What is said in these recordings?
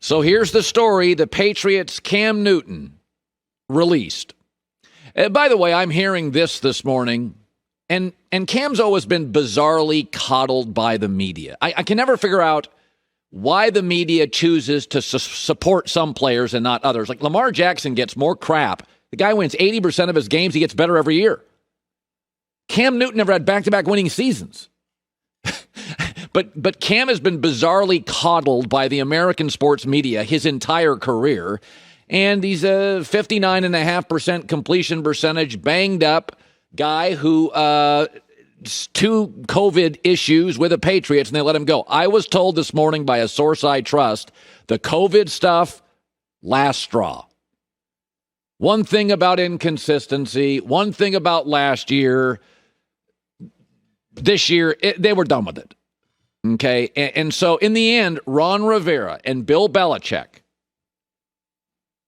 So here's the story the Patriots' Cam Newton released. By the way, I'm hearing this morning, and Cam's always been bizarrely coddled by the media. I can never figure out why the media chooses to support some players and not others. Like Lamar Jackson gets more crap. The guy wins 80% of his games. He gets better every year. Cam Newton never had back-to-back winning seasons. But Cam has been bizarrely coddled by the American sports media his entire career. And he's a 59.5% completion percentage, banged up guy who two COVID issues with the Patriots, and they let him go. I was told this morning by a source I trust, the COVID stuff, last straw. One thing about inconsistency, one thing about last year, this year, they were done with it. Okay, and so in the end, Ron Rivera and Bill Belichick,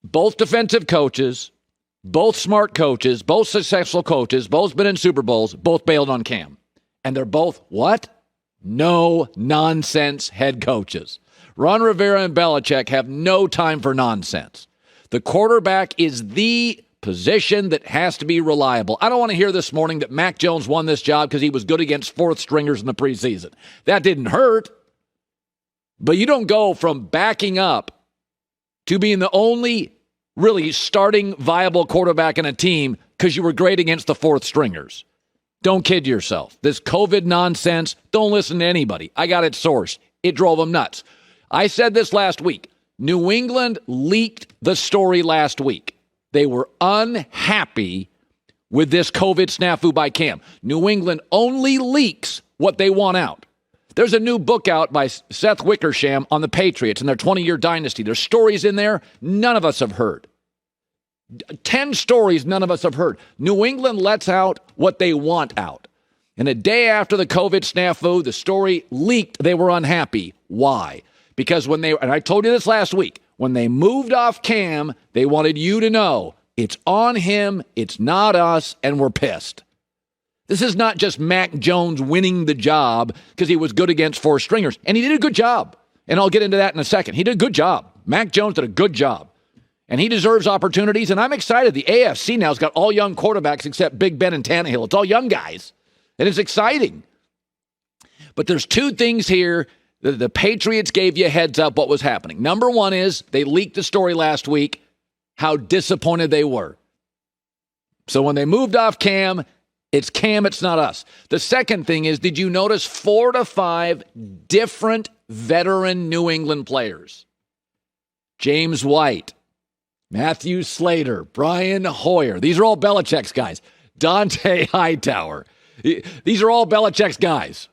both defensive coaches, both smart coaches, both successful coaches, both been in Super Bowls, both bailed on Cam. And they're both, what? No nonsense head coaches. Ron Rivera and Belichick have no time for nonsense. The quarterback is the position that has to be reliable. I don't want to hear this morning that Mac Jones won this job because he was good against fourth stringers in the preseason. That didn't hurt. But you don't go from backing up to being the only really starting viable quarterback in a team because you were great against the fourth stringers. Don't kid yourself. This COVID nonsense, don't listen to anybody. I got it sourced. It drove them nuts. I said this last week. New England leaked the story last week. They were unhappy with this COVID snafu by Cam. New England only leaks what they want out. There's a new book out by Seth Wickersham on the Patriots and their 20-year dynasty. There's stories in there none of us have heard. 10 stories none of us have heard. New England lets out what they want out. And a day after the COVID snafu, the story leaked they were unhappy. Why? Because when they, and I told you this last week, when they moved off Cam, they wanted you to know it's on him, it's not us, and we're pissed. This is not just Mac Jones winning the job because he was good against four stringers. And he did a good job. And I'll get into that in a second. He did a good job. Mac Jones did a good job. And he deserves opportunities. And I'm excited. The AFC now has got all young quarterbacks except Big Ben and Tannehill. It's all young guys. And it's exciting. But there's two things here. The Patriots gave you a heads up what was happening. Number one is they leaked the story last week, how disappointed they were. So when they moved off Cam, it's Cam, it's not us. The second thing is, did you notice 4 to 5 different veteran New England players? James White, Matthew Slater, Brian Hoyer. These are all Belichick's guys. Dante Hightower. These are all Belichick's guys.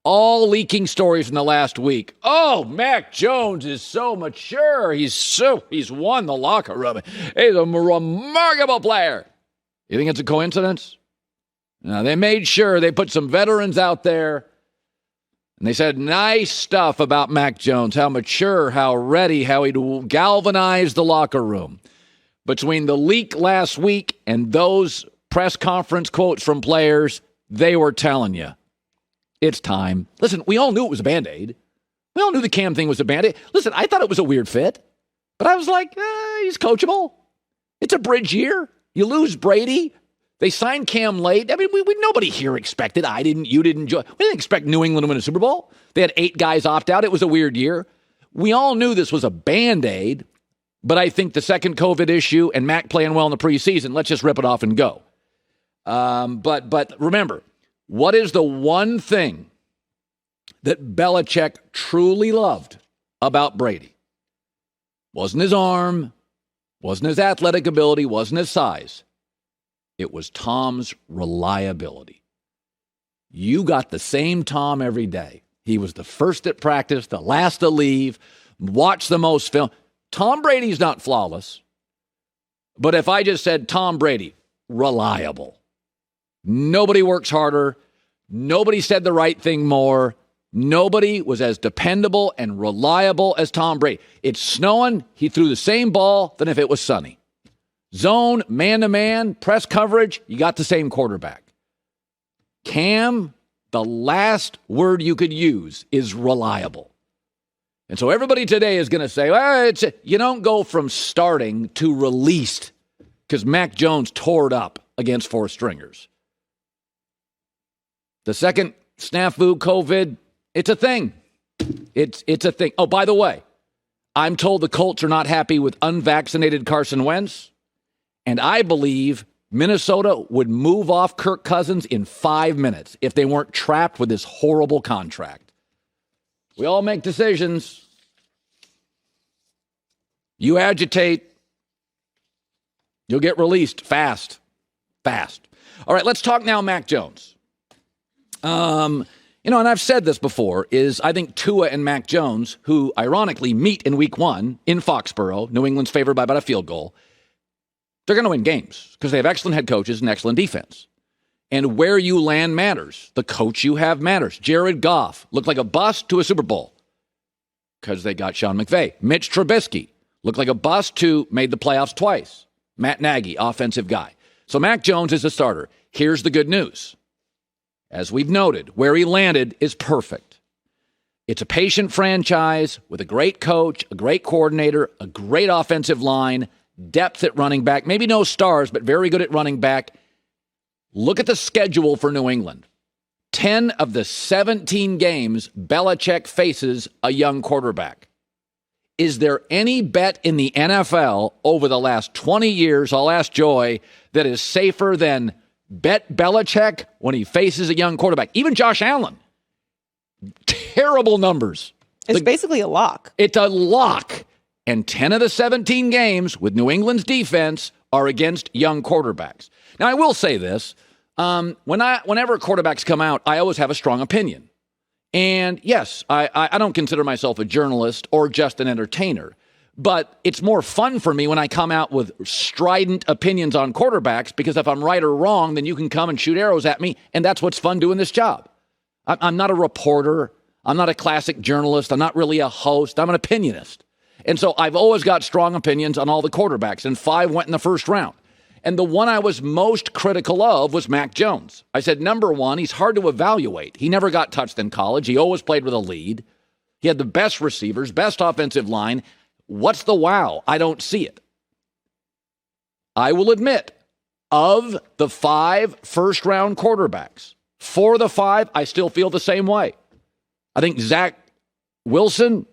All leaking stories in the last week. Oh, Mac Jones is so mature. He's won the locker room. He's a remarkable player. You think it's a coincidence? No, they made sure they put some veterans out there, and they said nice stuff about Mac Jones, how mature, how ready, how he'd galvanize the locker room. Between the leak last week and those press conference quotes from players, they were telling you, it's time. Listen, we all knew it was a Band-Aid. We all knew the Cam thing was a Band-Aid. Listen, I thought it was a weird fit, but I was like, he's coachable. It's a bridge year. You lose Brady. They signed Cam late. I mean, nobody here expected. I didn't. You didn't. We didn't expect New England to win a Super Bowl. They had 8 guys opt out. It was a weird year. We all knew this was a Band-Aid, but I think the second COVID issue and Mac playing well in the preseason, let's just rip it off and go. But remember, what is the one thing that Belichick truly loved about Brady? Wasn't his arm, wasn't his athletic ability, wasn't his size. It was Tom's reliability. You got the same Tom every day. He was the first at practice, the last to leave, watched the most film. Tom Brady's not flawless. But if I just said Tom Brady, reliable. Nobody works harder. Nobody said the right thing more. Nobody was as dependable and reliable as Tom Brady. It's snowing. He threw the same ball than if it was sunny. Zone, man-to-man, press coverage, you got the same quarterback. Cam, the last word you could use is reliable. And so everybody today is going to say, well, you don't go from starting to released because Mac Jones tore it up against four stringers. The second snafu COVID, it's a thing. It's a thing. Oh, by the way, I'm told the Colts are not happy with unvaccinated Carson Wentz, and I believe Minnesota would move off Kirk Cousins in 5 minutes if they weren't trapped with this horrible contract. We all make decisions. You agitate, you'll get released fast. All right, let's talk now Mac Jones. And I've said this before, is I think Tua and Mac Jones, who ironically meet in week 1 in Foxborough, New England's favored by about a field goal, they're going to win games because they have excellent head coaches and excellent defense. And where you land matters. The coach you have matters. Jared Goff looked like a bust to a Super Bowl because they got Sean McVay. Mitch Trubisky looked like a bust to made the playoffs twice. Matt Nagy, offensive guy. So Mac Jones is a starter. Here's the good news. As we've noted, where he landed is perfect. It's a patient franchise with a great coach, a great coordinator, a great offensive line, depth at running back, maybe no stars, but very good at running back. Look at the schedule for New England. 10 of the 17 games, Belichick faces a young quarterback. Is there any bet in the NFL over the last 20 years, I'll ask Joy, that is safer than bet Belichick when he faces a young quarterback? Even Josh Allen. Terrible numbers. It's basically a lock. It's a lock. And 10 of the 17 games with New England's defense are against young quarterbacks. Now, I will say this. Whenever quarterbacks come out, I always have a strong opinion. And yes, I don't consider myself a journalist or just an entertainer. But it's more fun for me when I come out with strident opinions on quarterbacks, because if I'm right or wrong, then you can come and shoot arrows at me, and that's what's fun doing this job. I'm not a reporter. I'm not a classic journalist. I'm not really a host. I'm an opinionist. And so I've always got strong opinions on all the quarterbacks, and 5 went in the first round. And the one I was most critical of was Mac Jones. I said, number one, he's hard to evaluate. He never got touched in college. He always played with a lead. He had the best receivers, best offensive line. What's the wow? I don't see it. I will admit, of the 5 first-round quarterbacks, 4 of the 5, I still feel the same way. I think Zach Wilson,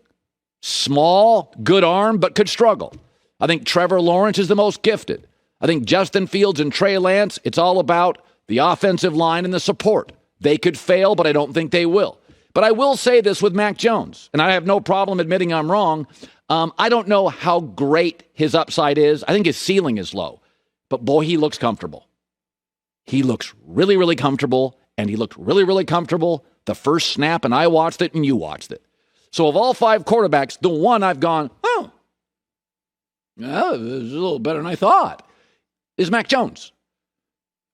small, good arm, but could struggle. I think Trevor Lawrence is the most gifted. I think Justin Fields and Trey Lance, it's all about the offensive line and the support. They could fail, but I don't think they will. But I will say this with Mac Jones, and I have no problem admitting I'm wrong. I don't know how great his upside is. I think his ceiling is low. But boy, he looks comfortable. He looks really, really comfortable, and he looked really, really comfortable the first snap, and I watched it, and you watched it. So of all 5 quarterbacks, the one I've gone, well, it was a little better than I thought, is Mac Jones.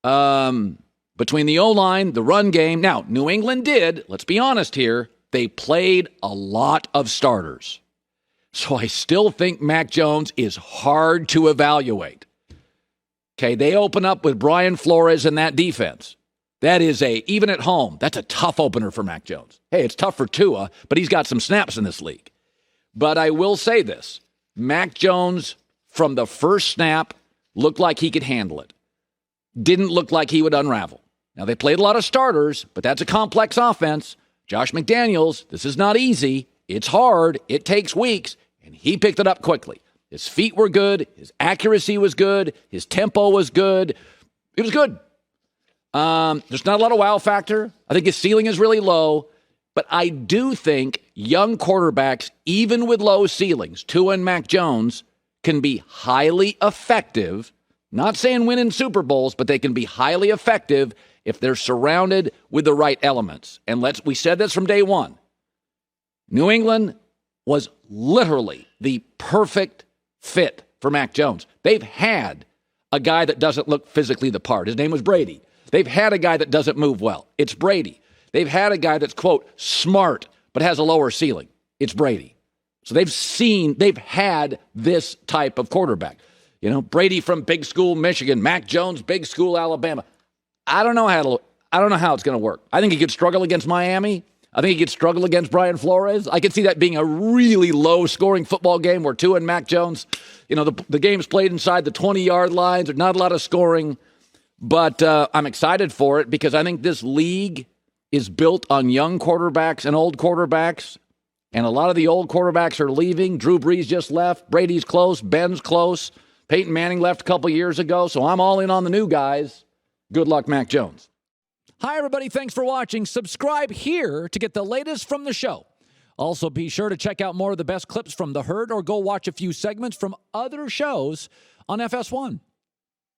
Between the O-line, the run game. Now, New England did, let's be honest here, they played a lot of starters. So I still think Mac Jones is hard to evaluate. Okay, they open up with Brian Flores and that defense. That is even at home, that's a tough opener for Mac Jones. Hey, it's tough for Tua, but he's got some snaps in this league. But I will say this. Mac Jones, from the first snap, looked like he could handle it. Didn't look like he would unravel. Now, they played a lot of starters, but that's a complex offense. Josh McDaniels, this is not easy. It's hard. It takes weeks, and he picked it up quickly. His feet were good. His accuracy was good. His tempo was good. It was good. There's not a lot of wow factor. I think his ceiling is really low, but I do think young quarterbacks, even with low ceilings, Tua and Mac Jones, can be highly effective. Not saying winning Super Bowls, but they can be highly effective if they're surrounded with the right elements. And we said this from day one. New England was literally the perfect fit for Mac Jones. They've had a guy that doesn't look physically the part. His name was Brady. They've had a guy that doesn't move well. It's Brady. They've had a guy that's, quote, smart, but has a lower ceiling. It's Brady. So they've had this type of quarterback. You know, Brady from big school Michigan, Mac Jones, big school Alabama. I don't know how it's going to work. I think he could struggle against Miami. I think he could struggle against Brian Flores. I could see that being a really low-scoring football game where Tua and Mac Jones, the game's played inside the 20-yard lines. There's not a lot of scoring. But I'm excited for it because I think this league is built on young quarterbacks and old quarterbacks. And a lot of the old quarterbacks are leaving. Drew Brees just left. Brady's close. Ben's close. Peyton Manning left a couple years ago. So I'm all in on the new guys. Good luck, Mac Jones. Hi, everybody. Thanks for watching. Subscribe here to get the latest from the show. Also, be sure to check out more of the best clips from The Herd or go watch a few segments from other shows on FS1.